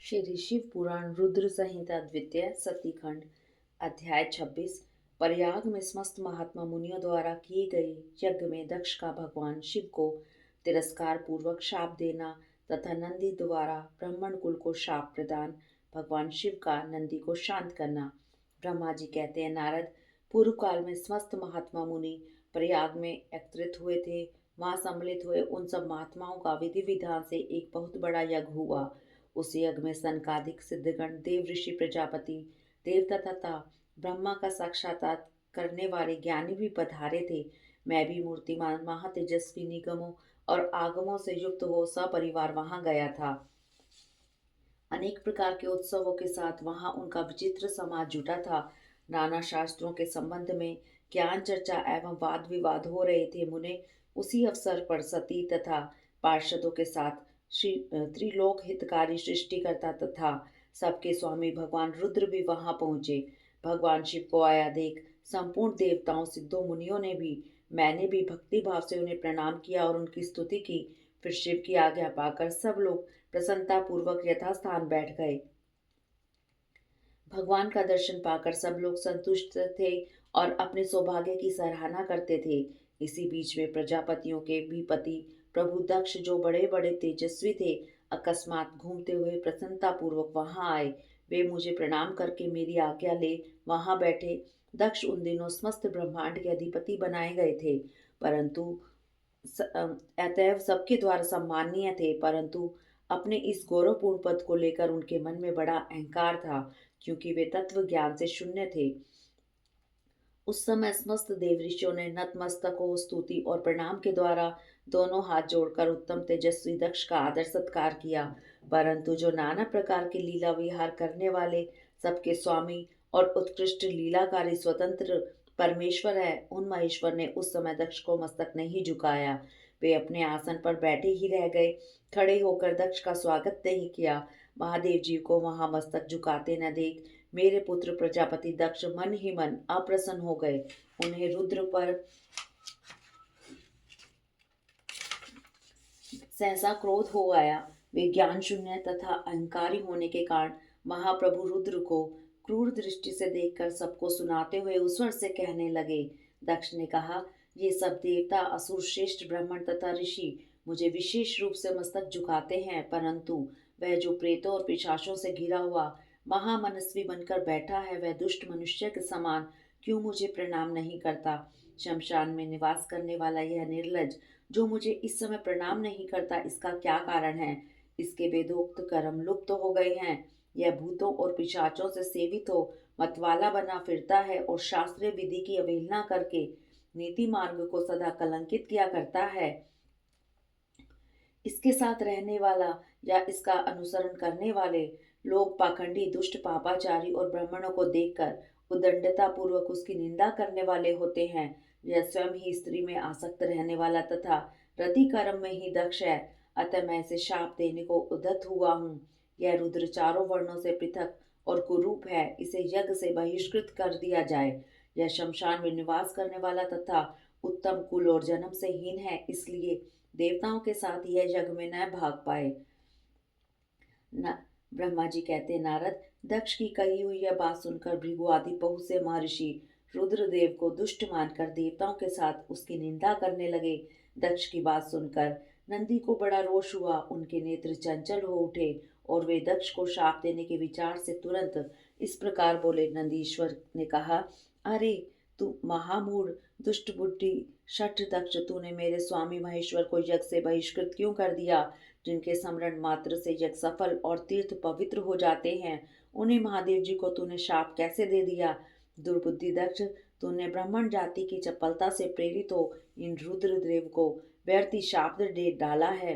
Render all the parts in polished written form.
श्री शिव पुराण रुद्र संहिता द्वितीय सतीखंड अध्याय 26। प्रयाग में समस्त महात्मा मुनियों द्वारा किए गए यज्ञ में दक्ष का भगवान शिव को तिरस्कार पूर्वक शाप देना तथा नंदी द्वारा ब्राह्मण कुल को शाप प्रदान, भगवान शिव का नंदी को शांत करना। ब्रह्मा जी कहते हैं, नारद, पूर्व काल में समस्त महात्मा मुनि प्रयाग में एकत्रित हुए थे। वहां सम्मिलित हुए उन सब महात्माओं का विधि विधान से एक बहुत बड़ा यज्ञ हुआ। उस यज्ञ में सनकादिक सिद्धगण, देव ऋषि, प्रजापति, देवता तथा ब्रह्मा का साक्षात्कार करने वाले ज्ञानी भी पधारे थे। मैं भी मूर्तिमान महातेजस्वी निगमों और आगमों से युक्त हो सपरिवार वहां गया था। अनेक प्रकार के उत्सवों के साथ वहां उनका विचित्र समाज जुटा था। नाना शास्त्रों के संबंध में ज्ञान चर्चा एवं वाद विवाद हो रहे थे। मुने उसी अवसर पर सती तथा पार्षदों के साथ श्री त्रिलोक हितकारी सृष्टिकर्ता तथा सबके स्वामी भगवान रुद्र भी वहां पहुंचे। भगवान शिव को आया देख संपूर्ण देवताओं, सिद्धों, मुनियों ने भी, मैंने भी भक्ति भाव से उन्हें प्रणाम किया और उनकी स्तुति की। फिर शिव की आज्ञा पाकर सब लोग प्रसन्नता पूर्वक यथास्थान बैठ गए। भगवान का दर्शन पाकर सब लोग संतुष्ट थे और अपने सौभाग्य की सराहना करते थे। इसी बीच में प्रजापतियों के भी पति प्रभु दक्ष, जो बड़े बड़े तेजस्वी थे, अकस्मात घूमते हुए प्रसन्नता पूर्वक वहां आए। वे मुझे प्रणाम करके मेरी आज्ञा ले वहां बैठे। दक्ष उन दिनों समस्त ब्रह्मांड के अधिपति बनाए गए थे, परंतु अतएव सबके द्वारा सम्माननीय थे, परंतु अपने इस गौरवपूर्ण पद को लेकर उनके मन में बड़ा अहंकार था, क्योंकि वे तत्व ज्ञान से शून्य थे। उस समय समस्त देव ऋषियों ने नतमस्तक हो स्तुति और प्रणाम के द्वारा दोनों हाथ जोड़कर उत्तम तेजस्वी दक्ष का आदर सत्कार किया। परंतु जो नाना प्रकार के लीला विहार करने वाले, सबके स्वामी और उत्कृष्ट लीलाकारी स्वतंत्र परमेश्वर है, उन महेश्वर ने उस समय दक्ष को मस्तक नहीं झुकाया। वे अपने आसन पर बैठे ही रह गए, खड़े होकर दक्ष का स्वागत नहीं किया। महादेव जी को वहां मस्तक झुकाते न देख मेरे पुत्र प्रजापति दक्ष मन ही मन अप्रसन्न हो गए। उन्हें रुद्र पर सहसा क्रोध हो आया। वे ज्ञान शून्य तथा अहंकारी होने के कारण महाप्रभु रुद्र को क्रूर दृष्टि से देखकर सबको सुनाते हुए उस स्वर से कहने लगे। दक्ष ने कहा, ये सब देवता, असुर, श्रेष्ठ ब्राह्मण तथा ऋषि मुझे विशेष रूप से मस्तक झुकाते हैं, परंतु वह जो प्रेतों और पिशाचों से घिरा हुआ महामनस्वी बनकर बैठा है, वह दुष्ट मनुष्य के समान क्यों मुझे प्रणाम नहीं करता। शमशान में निवास करने वाला यह निर्लज जो मुझे इस समय प्रणाम नहीं करता, इसका क्या कारण है। इसके वेदोक्त कर्म लुप्त हो गए हैं। यह भूतों और पिशाचों से सेवित हो मतवाला बना फिरता है और शास्त्रीय विधि की अवहेलना करके नीति मार्ग को सदा कलंकित किया करता है। इसके साथ रहने वाला या इसका अनुसरण करने वाले लोग पाखंडी, दुष्ट, पापाचारी और ब्राह्मणों को देखकर उदंडता पूर्वक उसकी निंदा करने वाले होते हैं। यह स्वयं ही स्त्री में आसक्त रहने वाला तथा रति कर्म में ही दक्ष है, अतः मैं इसे शाप देने को उद्यत हुआ हूँ। यह रुद्र चारों वर्णों से पृथक और कुरूप है, इसे यज्ञ से बहिष्कृत कर दिया जाए। यह शमशान में निवास करने वाला तथा उत्तम कुल और जन्म से हीन है, इसलिए देवताओं के साथ यह यज्ञ में न भाग पाए। न ब्रह्मा जी कहते, नारद, दक्ष की कही हुई यह बात सुनकर भृगु आदि बहुत से महर्षि रुद्रदेव को दुष्ट मानकर देवताओं के साथ उसकी निंदा करने लगे। दक्ष की बात सुनकर नंदी को बड़ा रोष हुआ, उनके नेत्र चंचल हो उठे और वे दक्ष को शाप देने के विचार से तुरंत इस प्रकार बोले। नंदीश्वर ने कहा, अरे तू महामूढ़, दुष्ट बुद्धि, शठ दक्ष, तूने मेरे स्वामी महेश्वर को यज्ञ से बहिष्कृत क्यों कर दिया। जिनके स्मरण मात्र से यज्ञ सफल और तीर्थ पवित्र हो जाते हैं, उन्हें महादेव जी को तूने शाप कैसे दे दिया। दुर्बुद्धि दक्ष, तूने ब्राह्मण जाति की चपलता से प्रेरित हो इन रुद्रदेव को व्यर्थ ही शाप दे डाला है।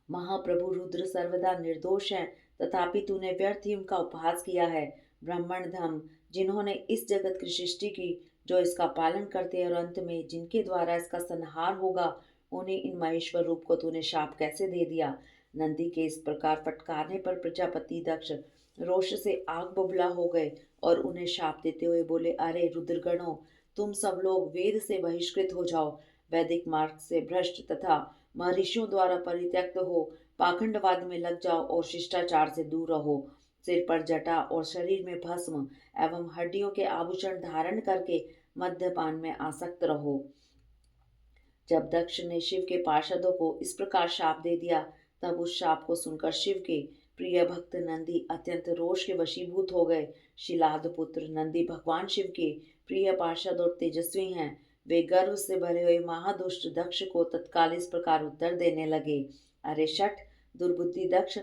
महाप्रभु रुद्र सर्वदा निर्दोष हैं, तथापि तूने व्यर्थ ही उनका उपहास किया है। ब्राह्मण धम, जिन्होंने इस जगत की सृष्टि की, जो इसका पालन करते हैं और अंत में जिनके द्वारा इसका संहार होगा, उन्हें इन महेश्वर रूप को तूने शाप कैसे दे दिया। नंदी के इस प्रकार फटकारने पर प्रजापति दक्ष रोष से आग बबूला हो गए और उन्हें शाप देते हुए बोले, अरे रुद्रगणों, तुम सब लोग वेद से बहिष्कृत हो जाओ, वैदिक मार्ग से भ्रष्ट तथा महर्षियों द्वारा परित्यक्त हो पाखंडवाद में लग जाओ और शिष्टाचार से दूर रहो। सिर पर जटा और शरीर में भस्म एवं हड्डियों के आभूषण धारण करके मद्यपान में आसक्त रहो। जब दक्ष ने शिव के पार्षदों को इस प्रकार शाप दे दिया, तब उस शाप को सुनकर शिव के प्रिय भक्त नंदी अत्यंत रोष के वशीभूत हो गए। शिलाद पुत्र नंदी भगवान शिव के प्रिय पार्षद और तेजस्वी हैं। वे गर्व से भरे हुए महादुष्ट दक्ष को तत्काल इस प्रकार उत्तर देने लगे। अरे शठ, दुर्बुद्धि दक्ष,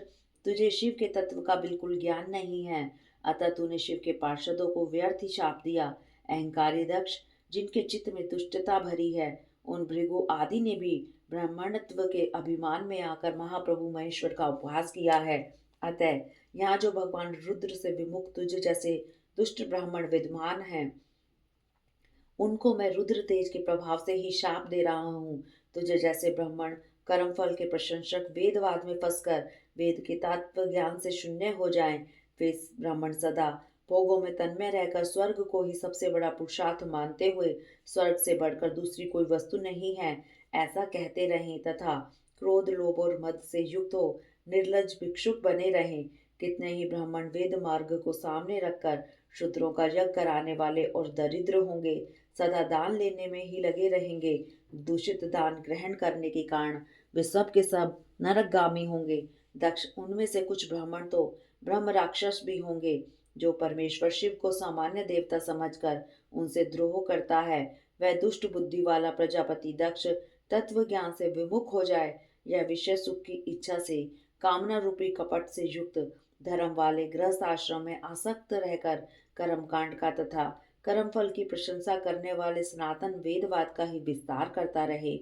तुझे शिव के तत्व का बिल्कुल ज्ञान नहीं है, अतः तूने शिव के पार्षदों को व्यर्थ ही शाप दिया। अहंकारी दक्ष, जिनके चित्त में दुष्टता भरी है, उन भृगु आदि ने भी ब्राह्मणत्व के अभिमान में आकर महाप्रभु महेश्वर का उपहास किया है। अतः यहाँ जो भगवान रुद्र से विमुख तुझ जैसे दुष्ट ब्राह्मण विद्वान हैं, उनको मैं रुद्र तेज के प्रभाव से ही शाप दे रहा हूँ। तुझे जैसे ब्राह्मण कर्मफल के प्रशंसक वेदवाद में फंसकर वेद के तात्व ज्ञान से शून्य हो जाएं, वे ब्राह्मण सदा भोगों में तन्मय रहकर स्वर्ग को ही सबसे बड़ा पुरुषार्थ मानते हुए स्वर्ग से बढ़कर दूसरी कोई वस्तु नहीं है ऐसा कहते रहें तथा क्रोध, लोभ और मद से युक्त हो निर्लज भिक्षुक बने रहें। कितने ही ब्राह्मण वेद मार्ग को सामने रखकर शूद्रों का यज्ञ कराने वाले और दरिद्र होंगे, सदा दान लेने में ही लगे रहेंगे। दूषित दान ग्रहण करने के कारण वे सब के सब नरकगामी होंगे। दक्ष, उनमें से कुछ ब्राह्मण तो ब्रह्म राक्षस भी होंगे। जो परमेश्वर शिव को सामान्य देवता समझकर उनसे द्रोह करता है, वह दुष्ट बुद्धि वाला प्रजापति दक्ष तत्व ज्ञान से विमुख हो जाए या विषय सुख की इच्छा से कामना रूपी कपट से युक्त धर्म वाले गृहस्थ आश्रम में आसक्त रहकर कर्मकांड का तथा कर्मफल की प्रशंसा करने वाले सनातन वेदवाद का ही विस्तार करता रहे।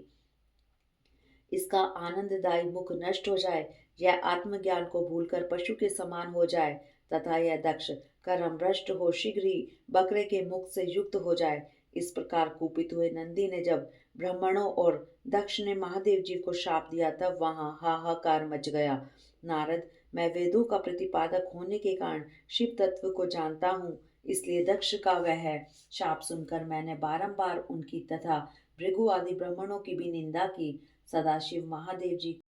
इसका आनंददायी मुख नष्ट हो जाए, यह आत्मज्ञान को भूलकर पशु के समान हो जाए तथा यह दक्ष कर्म भ्रष्ट हो शीघ्र ही बकरे के मुख से युक्त हो जाए। इस प्रकार कुपित हुए नंदी ने जब ब्राह्मणों और दक्ष ने महादेव जी को शाप दिया, तब वहां हाहाकार मच गया। नारद, मैं वेदों का प्रतिपादक होने के कारण शिव तत्व को जानता हूँ, इसलिए दक्ष का वह शाप सुनकर मैंने बारंबार उनकी तथा भृगु आदि ब्राह्मणों की भी निंदा की। सदाशिव महादेव जी